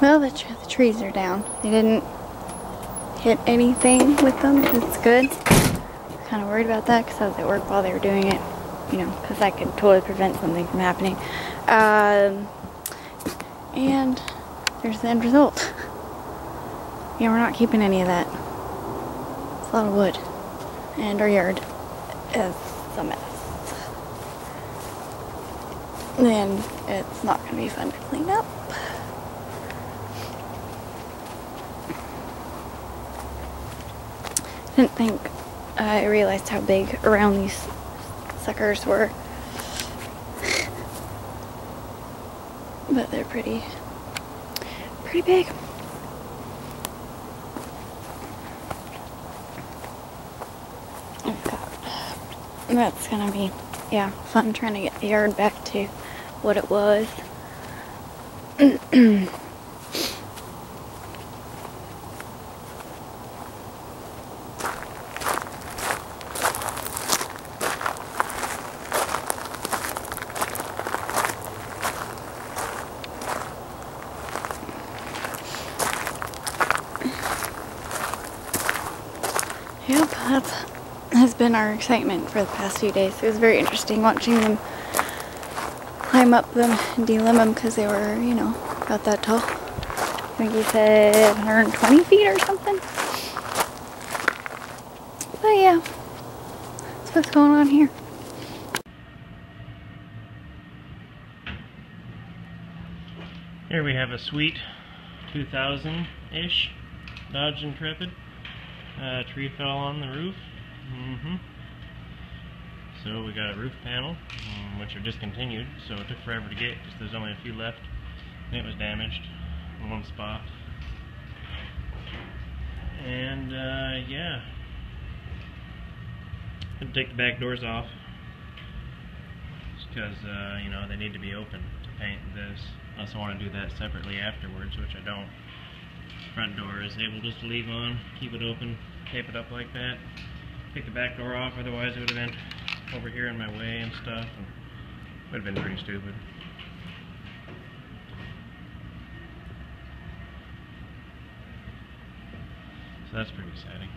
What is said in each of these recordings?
Well, the trees are down. They didn't hit anything with them. It's good. Kind of worried about that because I was at work while they were doing it. You know, because I could totally prevent something from happening. And there's the end result. Yeah, we're not keeping any of that. It's a lot of wood. And our yard is a mess. And it's not going to be fun to clean up. Didn't think I realized how big around these suckers were. But they're pretty big. That's gonna be, yeah, fun trying to get the yard back to what it was. Yep, that has been our excitement for the past few days. It was very interesting watching them climb up them and delimb them because they were, you know, about that tall. I think he said 120 feet or something. But yeah, that's what's going on here. Here we have a sweet 2000-ish Dodge Intrepid. Tree fell on the roof. So we got a roof panel, which are discontinued, so it took forever to get because there's only a few left, and it was damaged in one spot. And yeah, had to take the back doors off because you know, they need to be open to paint this. I also want to do that separately afterwards, which I don't. Front door is able just to leave on, keep it open, tape it up like that. Take the back door off, otherwise it would have been over here in my way and stuff, and it would have been pretty stupid. So that's pretty exciting.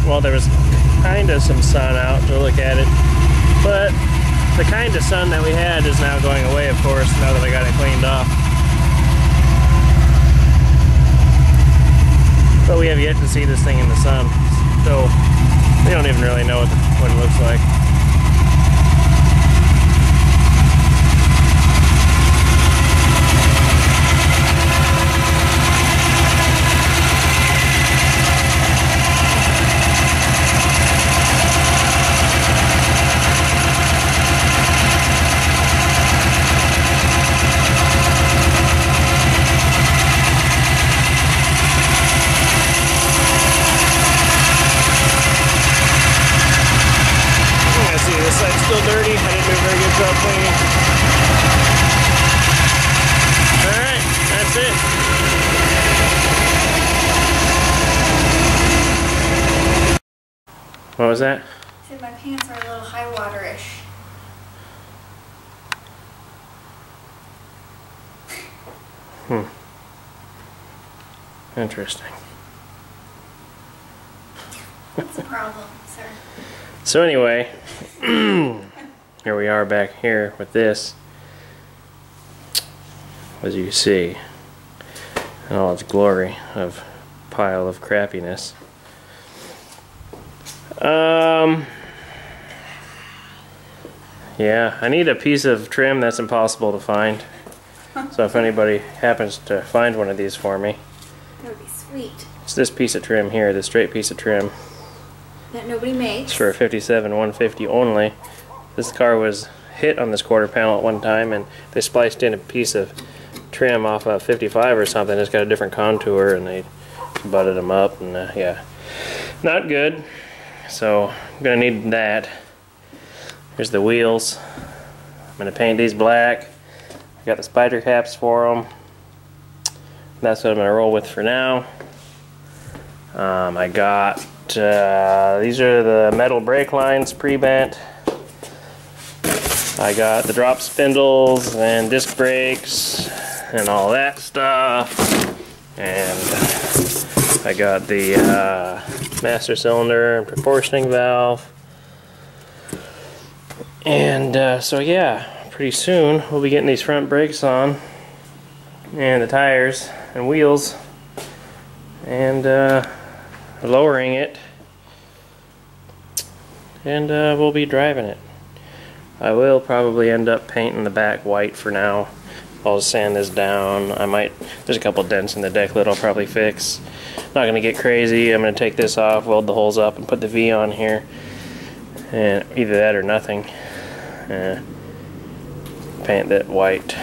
well, there was kind of some sun out to look at it, but the kind of sun that we had is now going away, of course, now that I got it cleaned off. But we have yet to see this thing in the sun, so we don't even really know what it looks like. Still dirty. I didn't do a very good job cleaning. Alright, that's it. What was that? I said my pants are a little high water-ish. Interesting. What's the problem, sir? So anyway, here we are back here with this, as you see, in all its glory of pile of crappiness. Yeah, I need a piece of trim that's impossible to find. So if anybody happens to find one of these for me, that would be sweet. it's this piece of trim here, this straight piece of trim. That nobody makes. It's for a 57 150 only. This car was hit on this quarter panel at one time, and they spliced in a piece of trim off a 55 or something. It's got a different contour, and they butted them up, and yeah, not good. So I'm gonna need that. Here's the wheels. I'm gonna paint these black. I got the spider caps for them. That's what I'm gonna roll with for now. I got these are the metal brake lines pre-bent. I got the drop spindles and disc brakes and all that stuff. And I got the master cylinder and proportioning valve. And so yeah, pretty soon we'll be getting these front brakes on and the tires and wheels and lowering it, and we'll be driving it. I will probably end up painting the back white for now. I'll sand this down. There's a couple dents in the deck lid I'll probably fix. Not gonna get crazy. I'm gonna take this off, weld the holes up, and put the V on here, and either that or nothing. Paint that white.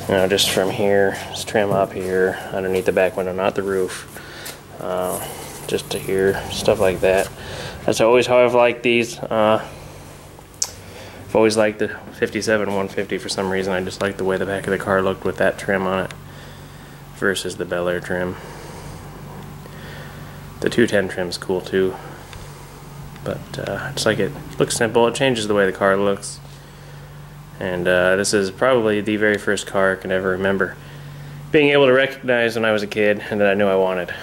You know, just from here, just trim up here, underneath the back window, not the roof, just to here, stuff like that. That's always how I've liked these. I've always liked the 57 150 for some reason. I just like the way the back of the car looked with that trim on it versus the Bel Air trim. The 210 trim's cool too, but it's like it looks simple. It changes the way the car looks. And this is probably the very first car I can ever remember being able to recognize when I was a kid and that I knew I wanted.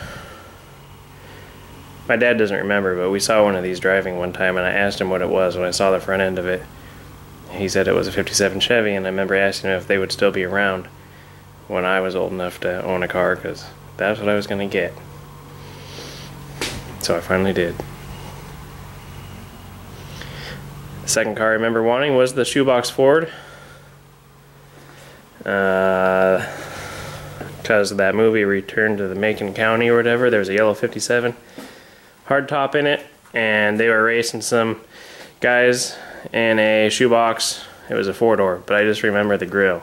My dad doesn't remember, but we saw one of these driving one time, and I asked him what it was when I saw the front end of it. He said it was a 57 Chevy, and I remember asking him if they would still be around when I was old enough to own a car, because that's what I was going to get. So I finally did. The second car I remember wanting was the Shoebox Ford. Because of that movie Return to the Macon County or whatever, there was a yellow 57 hardtop in it, and they were racing some guys in a shoebox. It was a four-door, but I just remember the grill,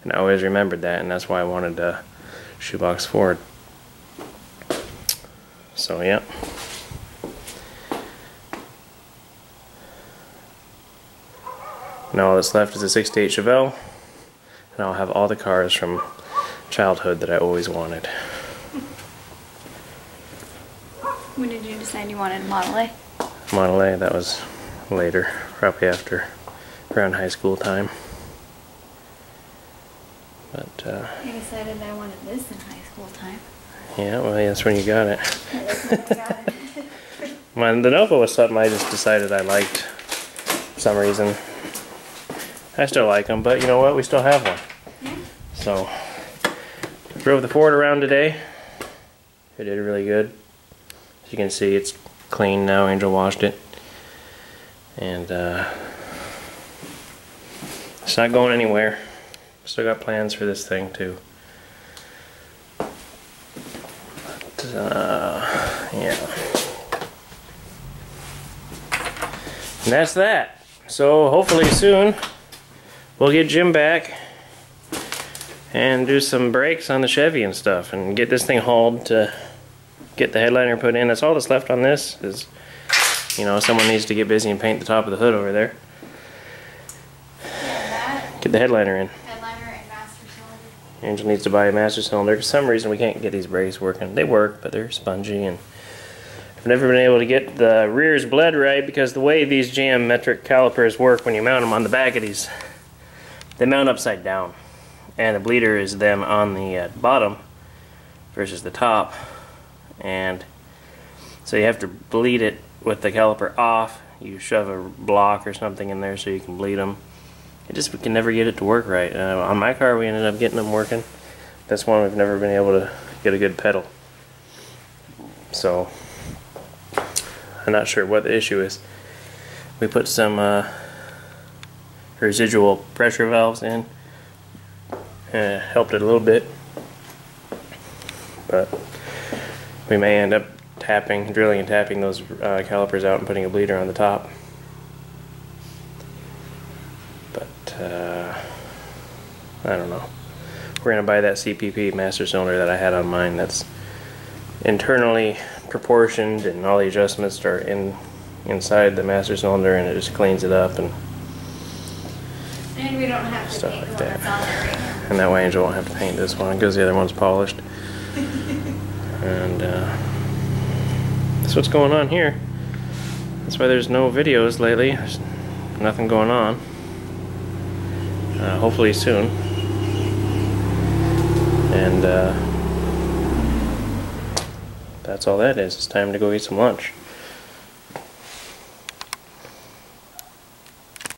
and I always remembered that, and that's why I wanted a Shoebox Ford. So yeah. Now all that's left is a 68 Chevelle, and I'll have all the cars from childhood that I always wanted. When did you decide you wanted a Model A? Model A, that was later, probably after around high school time. But I decided I wanted this in high school time. Yeah, well, that's when you got it. The Nova was something I just decided I liked for some reason. I still like them, but you know what? We still have one. Yeah. So, drove the Ford around today. It did really good. As you can see, it's clean now. Angel washed it. And it's not going anywhere. Still got plans for this thing too. But, yeah. And that's that. So hopefully soon we'll get Jim back and do some brakes on the Chevy and stuff and get this thing hauled to get the headliner put in. That's all that's left on this is, you know, someone needs to get busy and paint the top of the hood over there. Get the headliner in. Headliner and master cylinder. Angel needs to buy a master cylinder. For some reason we can't get these brakes working. They work, but they're spongy, and I've never been able to get the rears bled right because the way these geometric calipers work when you mount them on the back of these, they mount upside down. And the bleeder is them on the bottom versus the top. And so you have to bleed it with the caliper off. You shove a block or something in there so you can bleed them. We can never get it to work right. On my car we ended up getting them working. This one we've never been able to get a good pedal. So I'm not sure what the issue is. We put some residual pressure valves in. Helped it a little bit. But we may end up drilling and tapping those calipers out and putting a bleeder on the top. But I don't know. We're gonna buy that CPP master cylinder that I had on mine. That's internally proportioned, and all the adjustments are inside the master cylinder, and it just cleans it up and we don't have to stuff paint like the one that. that's on there right now. And that way Angel won't have to paint this one because the other one's polished. And that's what's going on here. That's why there's no videos lately. There's nothing going on. Hopefully soon. And that's all that is. It's time to go eat some lunch.